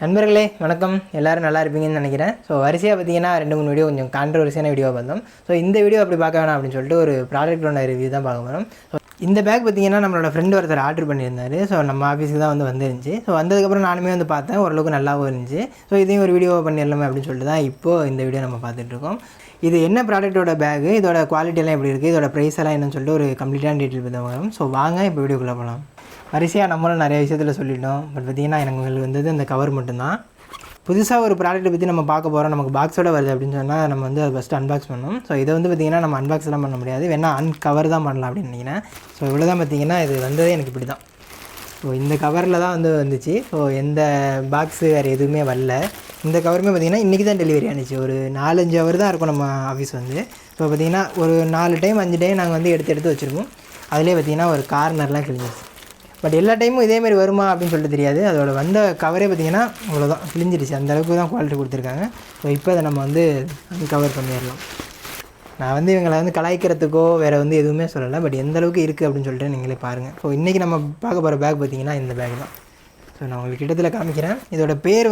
நண்பர்களே வணக்கம், எல்லோரும் நல்லா இருப்பீங்கன்னு நினைக்கிறேன். ஸோ வரிசையாக பார்த்தீங்கன்னா 2-3 வீடியோ கொஞ்சம் கான்ட்ரவர்சியான வீடியோவாக பார்த்தோம். ஸோ இந்த வீடியோ அப்படி பார்க்க வேணாம் அப்படின்னு சொல்லிட்டு ஒரு ப்ராடக்ட்டோட ரிவ்யூ தான் பார்க்க போகிறோம். ஸோ இந்த பேக் பார்த்தீங்கன்னா நம்மளோட ஃப்ரெண்டு ஒருத்தர் ஆர்டர் பண்ணியிருந்தாரு. ஸோ நம்ம ஆஃபீஸுக்கு தான் வந்துருந்துச்சு. ஸோ வந்ததுக்கப்புறம் நானுமே பார்த்தேன், ஓரளவுக்கு நல்லாவும் இருந்துச்சு. ஸோ இதையும் ஒரு வீடியோவாக பண்ணிடலாமே அப்படின்னு சொல்லிட்டு தான் இப்போது இந்த வீடியோ நம்ம பார்த்துட்ருக்கோம். இது என்ன ப்ராடக்ட்டோட பேகு, இதோட குவாலிட்டியெல்லாம் எப்படி இருக்குது, இதோட ப்ரைஸ் எல்லாம் என்னன்னு சொல்லிட்டு ஒரு கம்ப்ளீட்டான டீட்டெயில் பற்றி வரும். ஸோ வாங்க இப்போ வீடியோக்குள்ளே போகலாம். வரிசையாக நம்மளும் நிறைய விஷயத்தில் சொல்லிட்டோம். பட் பார்த்திங்கன்னா எனக்கு வந்தது அந்த கவர் மட்டும்தான். புதுசாக ஒரு ப்ராடக்ட்டை பற்றி நம்ம பார்க்க போகிறோம், நமக்கு பாக்ஸோட வருது அப்படின்னு சொன்னால் நம்ம அதை ஃபஸ்ட்டு அன்பாக்ஸ் பண்ணணும். ஸோ இதை பார்த்திங்கன்னா நம்ம அன்பாக்ஸ்லாம் பண்ண முடியாது, வேணால் அன்கவர் தான் பண்ணலாம் அப்படின்னு நினைக்கிறேன். ஸோ இவ்வளோ தான் பார்த்திங்கன்னா இது வந்ததே எனக்கு இப்படி தான். ஸோ இந்த கவரில் தான் வந்துச்சு. ஸோ எந்த பாக்ஸு வேறு எதுவுமே வரல. இந்த கவருமே பார்த்திங்கன்னா இன்றைக்கி தான் டெலிவரி ஆனிச்சு. ஒரு 4-5 ஹவர் தான் இருக்கும் நம்ம ஆஃபீஸ் ஸோ பார்த்திங்கன்னா ஒரு 4 டைம் 5 டைம் நாங்கள் எடுத்து வச்சுருப்போம். அதிலே பார்த்திங்கன்னா ஒரு கார்னர்லாம் கிழிஞ்சிச்சு. பட் எல்லா டைமும் இதேமாரி வருமா அப்படின்னு சொல்லிட்டு தெரியாது. அதோட வந்த கவரே பார்த்திங்கன்னா அவ்வளோதான், கிழிஞ்சிருச்சு. அந்தளவுக்கு தான் குவாலிட்டி கொடுத்துருக்காங்க. ஸோ இப்போ அதை நம்ம கவர் பண்ணிடலாம். நான் இவங்களை கலாய்க்கிறதுக்கோ வேறு எதுவுமே சொல்லலை. பட் எந்த அளவுக்கு இருக்குது அப்படின்னு சொல்லிட்டு நீங்களே பாருங்கள். ஸோ இன்றைக்கி நம்ம பார்க்க போகிற பேக் பார்த்திங்கன்னா இந்த பேக் தான். ஸோ நான் உங்களுக்கு கிட்டத்தில் காமிக்கிறேன். இதோட பேர்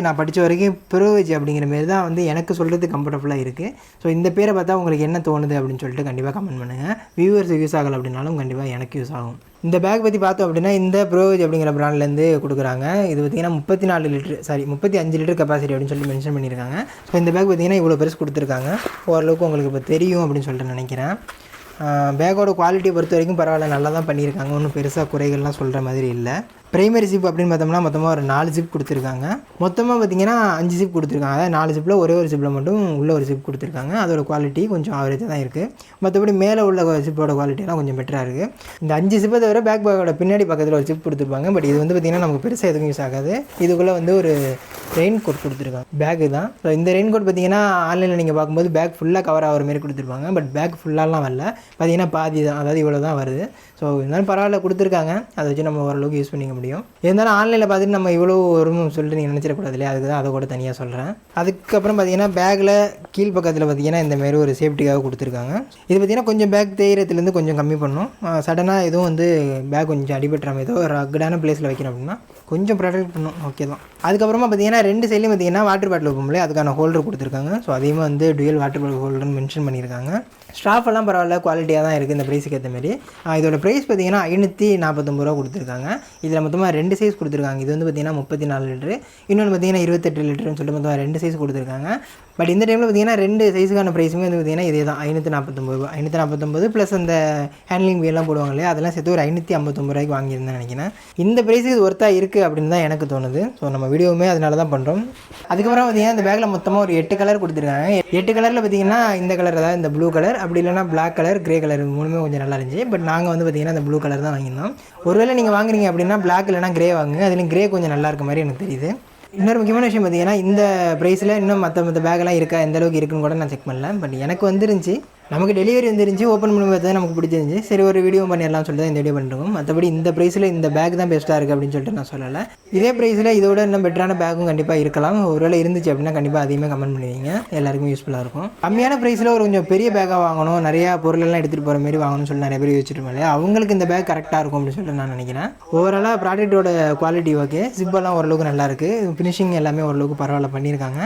நான் படித்த வரைக்கும் ப்ரோவேஜ் அப்படிங்கிற மாரி தான் எனக்கு சொல்கிறது கம்ஃபர்டபுளாக இருக்குது. ஸோ இந்த பேரை பார்த்தா உங்களுக்கு என்ன தோணுது அப்படின்னு சொல்லிட்டு கண்டிப்பாக கமெண்ட் பண்ணுங்கள். வியூவர்ஸ் யூஸ் ஆகலை அப்படின்னாலும் கண்டிப்பாக எனக்கு யூஸ் ஆகும். இந்த பேக் பற்றி பார்த்தோம் அப்படின்னா இந்த ப்ரோவேஜ் அப்படிங்கிற பிராண்ட்லேருந்து கொடுக்குறாங்க. இது பார்த்திங்கன்னா 35 லிட்டர் கெப்பாசிட்டி அப்படின்னு சொல்லி மென்ஷன் பண்ணியிருக்காங்க. ஸோ இந்த பேக் பார்த்திங்கன்னா இவ்வளோ பெருசு கொடுத்துருக்காங்க. ஓரளவுக்கு உங்களுக்கு இப்போ தெரியும் அப்படின்னு சொல்லிட்டு நினைக்கிறேன். பேக்கோட குவாலிட்டியை பொறுத்த வரைக்கும் பரவாயில்ல, நல்லா தான் பண்ணியிருக்காங்க. ஒன்றும் பெருசாக குறைகள்லாம் சொல்கிற மாதிரி இல்லை. ப்ரைமரி ஜிப் அப்படின்னு பார்த்தோம்னா மொத்தமாக ஒரு 4 ஜிப் கொடுத்துருக்காங்க. மொத்தமாக பார்த்திங்கன்னா 5 ஜிப் கொடுத்துருக்காங்க. அதாவது 4 ஜிப்பில் ஒரே ஒரு ஜிப்பில் மட்டும் உள்ள ஒரு ஜிப் கொடுத்துருக்காங்க. அதோட குவாலிட்டி கொஞ்சம் ஆவரேஜாக தான் இருக்குது. மற்றபடி மேலே உள்ள ஜிப்போட குவாலிட்டியெல்லாம் கொஞ்சம் பெட்டராக இருக்குது. இந்த 5 ஜிப்பை தவிர பேக்கோட பின்னாடி பக்கத்தில் ஒரு ஜிப் கொடுத்துருப்பாங்க. பட் இது பார்த்திங்கன்னா நமக்கு பெருசாக எதுவும் யூஸ் ஆகாது. இதுக்குள்ளே ஒரு ரெயின் கோட் கொடுத்துருக்காங்க. பேக்கு தான். ஸோ இந்த ரெயின் கோட் பார்த்திங்கன்னா ஆன்லைனில் நீங்கள் பார்க்கும்போது பேக் ஃபுல்லாக கவர் ஆகிற மாதிரி கொடுத்துருப்பாங்க. பட் பேக் ஃபுல்லாலாம் வரல, பார்த்திங்கன்னா பாதி தான், அதாவது இவ்வளோ தான் வருது. ஸோ இருந்தாலும் பரவாயில்ல கொடுத்துருக்காங்க. அதை வச்சு நம்ம ஓரளவுக்கு யூஸ் பண்ணிக்க முடியும். இருந்தாலும் ஆன்லைனில் பார்த்துட்டு நம்ம இவ்வளோ வரும்னு சொல்லிட்டு நீங்கள் நினச்சிடக்கூடாது இல்லையா, அதுக்கு தான் அதை கூட தனியாக சொல்கிறேன். அதுக்கப்புறம் பார்த்திங்கன்னா பேக்கில் கீழ் பக்கத்தில் பார்த்திங்கன்னா இந்தமாரி ஒரு சேஃப்டிக்காக கொடுத்துருக்காங்க. இது பார்த்திங்கன்னா கொஞ்சம் பேக் தேய்கிறதுலேருந்து கொஞ்சம் கம்மி பண்ணும். சடனாக எதுவும் பேக் கொஞ்சம் அடிபட்டுறாமல் ஏதோ ஒரு ரக்கடான பிளேஸில் வைக்கணும் அப்படின்னா கொஞ்சம் ப்ரொடெக்ட் பண்ணும். ஓகே தான். அதுக்கப்புறமா பார்த்திங்கன்னா 2 சைட்லையும் பார்த்திங்கன்னா வாட்டர் பாட்டில் வைப்போம்லே, அதுக்கான ஹோல்டர் கொடுத்துருக்காங்க. ஸோ அதையுமே டுயல் வாட்டர் பாட்டில் ஹோல்டர்னு மென்ஷன் பண்ணியிருக்காங்க. ஸ்டாஃப் எல்லாம் பரவாயில்ல, குவாலிட்டியாக தான் இருக்குது இந்த ப்ரைஸுக்கு ஏற்ற மாதிரி. இதோட ப்ரைஸ் பார்த்திங்கன்னா 549 ரூபா கொடுத்துருக்காங்க. இதில் மொத்தமாக 2 சைஸ் கொடுத்துருக்காங்க. இது பார்த்திங்கன்னா 34 லிட்டரு, இன்னொன்று பார்த்திங்கன்னா 28 லிட்டருன்னு சொல்லிட்டு மொத்தமாக 2 சைஸ் கொடுத்துருக்காங்க. பட் இந்த டைமில் பார்த்திங்கன்னா 2 சைஸுக்கான ப்ரைஸுமே பார்த்திங்கன்னா இதே தான், 549 ரூபா. 549 ப்ளஸ் அந்த ஹேண்ட்லிங் வீலாம் போடுவாங்க இல்லையா, அதெல்லாம் சேர்த்து ஒரு 559 ரூபாய்க்கு வாங்கியிருந்தேன் நினைக்கிறேன். இந்த ப்ரைஸுக்கு இது ஒர்த்தாக இருக்குது அப்படின்னு தான் எனக்கு தோணுது. ஸோ நம்ம வீடியோவுமே அதனால தான் பண்ணுறோம். அதுக்கப்புறம் பார்த்திங்கன்னா இந்த பேக்கில் மொத்தமாக ஒரு 8 கலர் கொடுத்துருக்காங்க. 8 கலரில் பார்த்திங்கன்னா இந்த கலர், அதாவது இந்த ப்ளூ கலர், அப்படி இல்லைனா பிளாக் கலர், கிரே கலர், மூணுமே கொஞ்சம் நல்லா இருந்துச்சு. பட் நாங்கள் பார்த்திங்கன்னா இந்த ப்ளூ கலர் தான் வாங்கியிருந்தோம். ஒருவேளை நீங்கள் வாங்குறீங்க அப்படின்னா பிளாக் இல்லைனா கிரே வாங்குங்க. அதுலேயும் கிரே கொஞ்சம் நல்லா இருக்க மாதிரி எனக்கு தெரியுது. இன்னொரு முக்கியமான விஷயம் பார்த்திங்கன்னா இந்த ப்ரைஸில் இன்னும் மற்ற பேக்கெல்லாம் இருக்கா, எந்த அளவுக்கு இருக்குன்னு கூட நான் செக் பண்ணல. பட் எனக்கு வந்துருந்துச்சு, நமக்கு டெலிவரி வந்துருந்துச்சு. ஓப்பன் பண்ணி பார்த்தா நமக்கு பிடிச்சிருந்துச்சு. சரி ஒரு வீடியோ பண்ணிடலாம் சொல்லிட்டு தான் இந்த வீடியோ பண்ணிருக்கோம். மற்றபடி இந்த ப்ரைஸில் இந்த பேக் தான் பெஸ்ட்டாக இருக்குது அப்படின்னு சொல்லிட்டு நான் சொல்லலை. இதே ப்ரைஸில் இதோட இன்னும் பெட்டரான பேக்கும் கண்டிப்பாக இருக்கலாம். ஒருவேளை இருந்துச்சு அப்படின்னா கண்டிப்பாக அதையுமே கமெண்ட் பண்ணுவீங்க, எல்லாருக்கும் யூஸ்ஃபுல்லாக இருக்கும். கம்மியான ப்ரைஸில் ஒரு கொஞ்சம் பெரிய பேக்காக வாங்கணும், நிறையா பொருளெல்லாம் எடுத்துகிட்டு போகிற மாதிரி வாங்கணும்னு சொல்லி நிறைய பேர் யோசிச்சிருப்போம் இல்லையா, அவங்களுக்கு இந்த பேக் கரெக்டாக இருக்கும் அப்படின்னு சொல்லிட்டு நான் நினைக்கிறேன். ஓவராலாக ப்ராடக்ட்டோட குவாலிட்டி ஓகே, ஜிப்பெல்லாம் ஓரளவுக்கு நல்லாயிருக்கு, ஃபினிஷிங் எல்லாமே ஓரளவுக்கு பரவாயில்ல பண்ணியிருக்காங்க.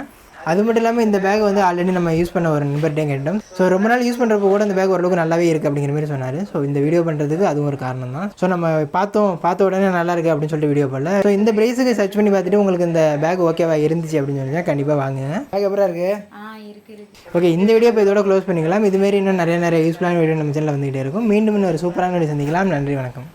அது மட்டும் இல்லாமல் இந்த பேக் ஆல்ரெடி நம்ம யூஸ் பண்ண ஒரு நண்பர்கிட்டே கேட்டோம். ஸோ ரொம்ப நாள் யூஸ் பண்ணுறப்போ கூட இந்த பேக் ஓரளவுக்கு நல்லாவே இருக்குது அப்படிங்கிற மாதிரி சொன்னார். ஸோ இந்த வீடியோ பண்ணுறதுக்கு அதுவும் ஒரு காரணம் தான். ஸோ நம்ம பார்த்த உடனே நல்லா இருக்குது அப்படின்னு சொல்லிட்டு வீடியோ பண்ணல. ஸோ இந்த ப்ரைஸுக்கு சர்ச் பண்ணி பார்த்துட்டு உங்களுக்கு இந்த பேக் ஓகேவா இருந்துச்சு அப்படின்னு சொன்னால் கண்டிப்பாக வாங்குங்க. பேக் எப்பறம் இருக்குது? ஓகே, இந்த வீடியோ இப்போ இதோட க்ளோஸ் பண்ணிக்கலாம். இதுமாரி இன்னும் நிறைய யூஸ்ஃபுல்லான வீடியோ நம்ம சேனலில் வந்துகிட்டே இருக்கும். மீண்டும் இன்னொரு சூப்பரான வீடியோ சந்திக்கலாம். நன்றி, வணக்கம்.